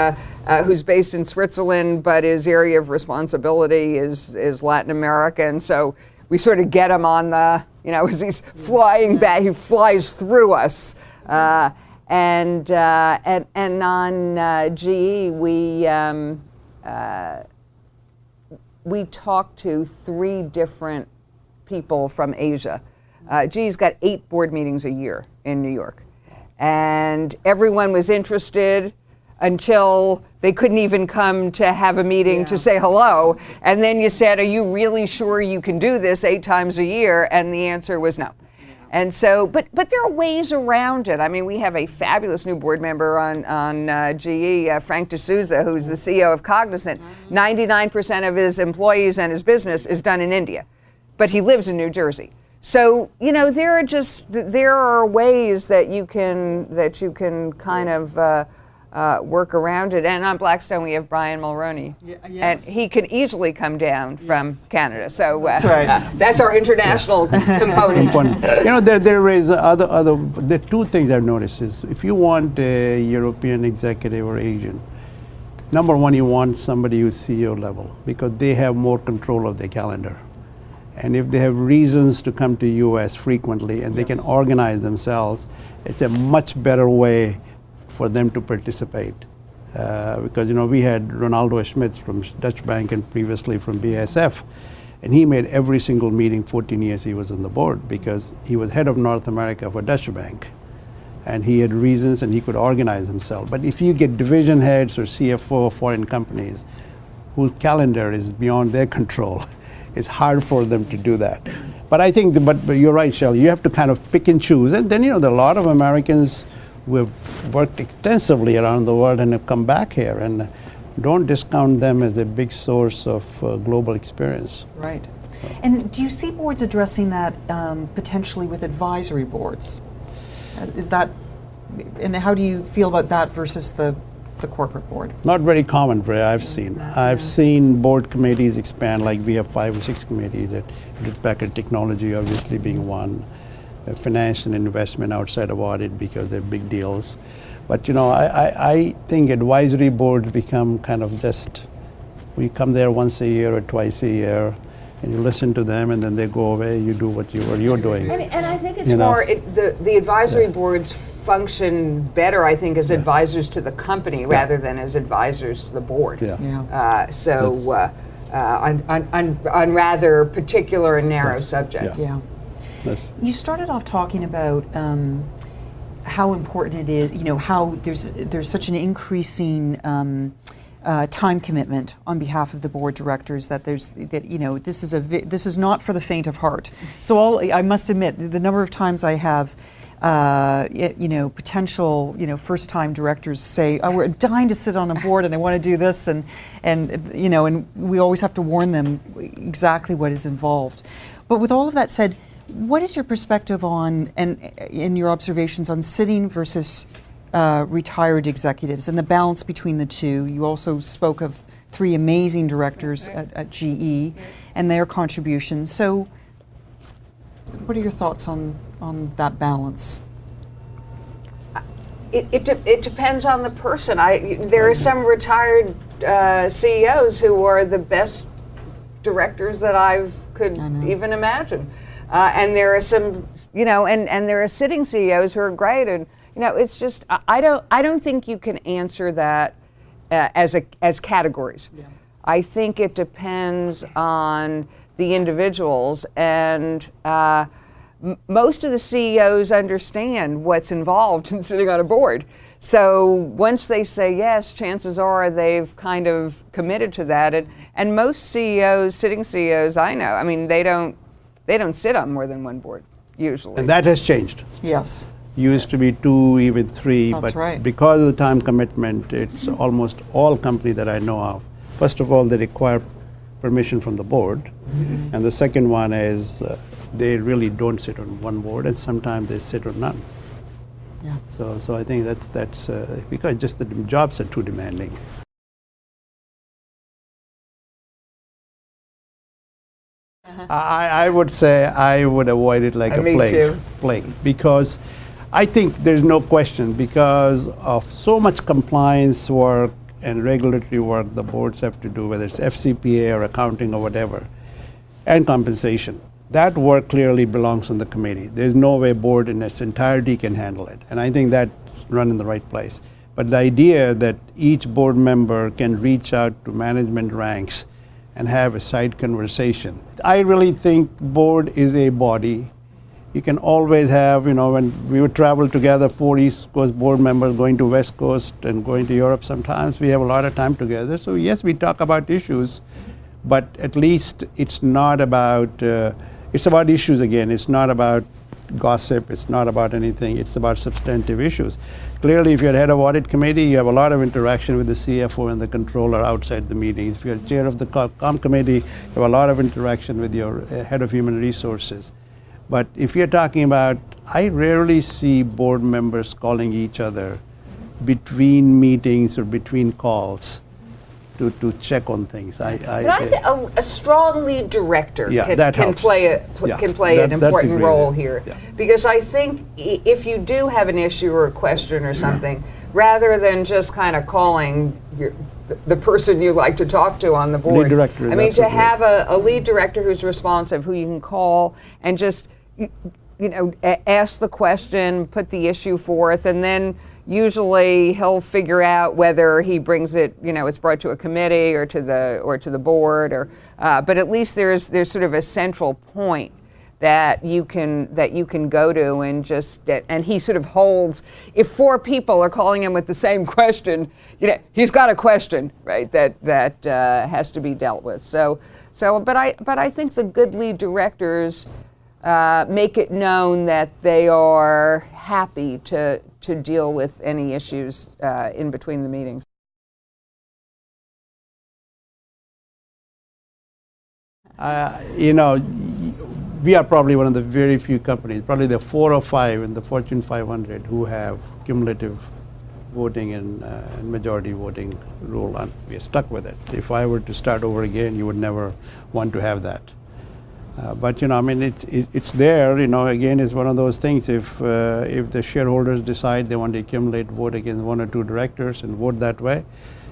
based in Switzerland, but his area of responsibility is Latin America, and so we sort of get him on the, as he's flying back, he flies through us, and on GE we talked to 3 different people from Asia. GE's got 8 board meetings a year in New York. And everyone was interested until they couldn't even come to have a meeting to say hello. And then you said, are you really sure you can do this 8 times a year? And the answer was no. And so, but there are ways around it. I mean, we have a fabulous new board member on GE, Frank D'Souza, who's the CEO of Cognizant. 99% of his employees and his business is done in India, but he lives in New Jersey. So, there are ways that you can kind of work around it. And on Blackstone, we have Brian Mulroney. And he can easily come down from Canada. So that's our international component. There is there are two things I've noticed is if you want a European executive or Asian, number one, you want somebody who's CEO level because they have more control of their calendar. And if they have reasons to come to US frequently and they can organize themselves, it's a much better way for them to participate. Because we had Ronaldo Schmitz from Dutch Bank and previously from BASF, and he made every single meeting 14 years he was on the board because he was head of North America for Dutch Bank. And he had reasons and he could organize himself. But if you get division heads or CFO of foreign companies whose calendar is beyond their control, it's hard for them to do that. But I think, but you're right, Shelly, you have to kind of pick and choose. And then, there are a lot of Americans who have worked extensively around the world and have come back here. And don't discount them as a big source of global experience. Right. And do you see boards addressing that potentially with advisory boards? Is that, and how do you feel about that versus the corporate board? Not very common, I've seen. I've seen board committees expand, like we have 5 or 6 committees at Hewlett-Packard Technology obviously being one, finance and investment outside of audit because they're big deals. But I think advisory boards become kind of just, we come there once a year or twice a year, and you listen to them, and then they go away. You do what you're doing. And I think it's more the advisory boards function better, I think, as advisors to the company rather than as advisors to the board. On rather particular and narrow subjects. You started off talking about how important it is, how there's such an increasing time commitment on behalf of the board directors that this is not for the faint of heart. So I must admit the number of times I have potential first-time directors say, "Oh, we're dying to sit on a board and I want to do this," and we always have to warn them exactly what is involved. But with all of that said, what is your perspective on and in your observations on sitting versus retired executives and the balance between the two? You also spoke of 3 amazing directors at GE and their contributions. So what are your thoughts on that balance? It depends on the person. There are some retired CEOs who are the best directors that I could even imagine. And there are some, and there are sitting CEOs who are great, and it's just I don't think you can answer that as categories. I think it depends on the individuals, and most of the CEOs understand what's involved in sitting on a board. So once they say yes, chances are they've kind of committed to that. And most CEOs, sitting CEOs I know, I mean, they don't sit on more than one board, usually. And that has changed. Yes. Used to be 2, even 3. That's right. Because of the time commitment, it's almost all companies that I know of. First of all, they require permission from the board. And the second one is they really don't sit on one board, and sometimes they sit on none. Yeah. So I think that's because just the jobs are too demanding. I would say I would avoid it like a plague. Because I think there's no question, because of so much compliance work and regulatory work the boards have to do, whether it's FCPA or accounting or whatever, and compensation. That work clearly belongs on the committee. There's no way board in its entirety can handle it. And I think that's run in the right place. But the idea that each board member can reach out to management ranks and have a side conversation. I really think board is a body. You can always have, when we would travel together, 4 East Coast board members going to West Coast and going to Europe sometimes, we have a lot of time together. So yes, we talk about issues, but at least it's not about, it's about issues again. It's not about gossip, it's not about anything, it's about substantive issues. Clearly, if you're head of audit committee, you have a lot of interaction with the CFO and the controller outside the meetings. If you're chair of the com committee, you have a lot of interaction with your head of human resources. But if you're talking about, I rarely see board members calling each other between meetings or between calls to check on things. But I think a strong lead director Yeah, can, that can helps. play Yeah, can play an that's a important great role idea. here, Yeah. because I think if you do have an issue or a question or something, rather than just kind of calling the person you like to talk to on the board, director is I mean, to absolutely have a lead director who's responsive, who you can call and just ask the question, put the issue forth, and then usually he'll figure out whether he brings it, it's brought to a committee or to the board, or but at least there's sort of a central point that you can go to and and he sort of holds. If 4 people are calling him with the same question, he's got a question, right, that has to be dealt with. But I think the good lead directors make it known that they are happy to deal with any issues in between the meetings. We are probably one of the very few companies, probably the 4 or 5 in the Fortune 500 who have cumulative voting and majority voting rule, and we are stuck with it. If I were to start over again, you would never want to have that. But I mean, it's there. Again, it's one of those things. If the shareholders decide they want to accumulate vote against 1 or 2 directors and vote that way,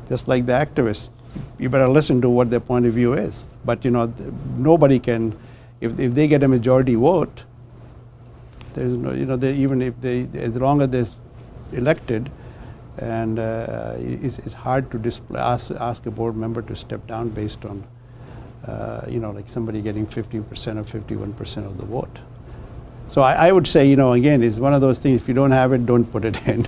just like the activists, you better listen to what their point of view is. But nobody can. If they get a majority vote, there's no, even if as long as they're elected, and it's hard to ask a board member to step down based on, like somebody getting 50% or 51% of the vote. So I would say, again, it's one of those things. If you don't have it, don't put it in.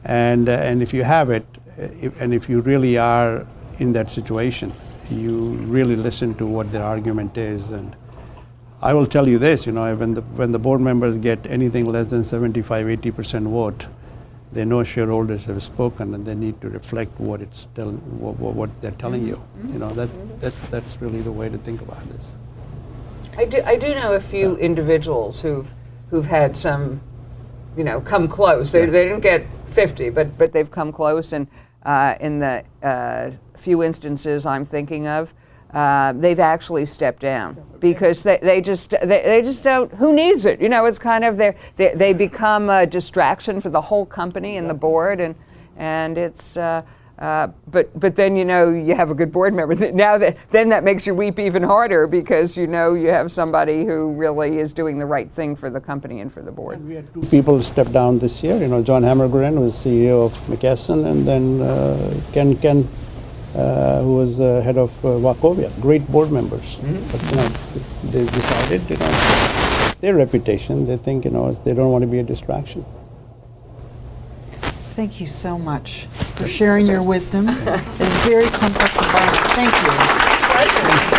And if you have it, if you really are in that situation, you really listen to what their argument is. And I will tell you this, when the board members get anything less than 75-80% vote, they know shareholders have spoken, and they need to reflect what they're telling you. That's really the way to think about this. I do know a few individuals who've had some, come close. They didn't get 50, but they've come close, and in the few instances I'm thinking of, they've actually stepped down because they just don't. Who needs it? It's kind of they become a distraction for the whole company and the board, and it's. But then you have a good board member. Now then that makes you weep even harder because you have somebody who really is doing the right thing for the company and for the board. And we had 2 people step down this year. John Hammergren was CEO of McKesson, and then Ken. Who was head of Wachovia, great board members. But they decided, their reputation. They think, they don't want to be a distraction. Thank you so much for sharing your wisdom in a very complex environment. Thank you.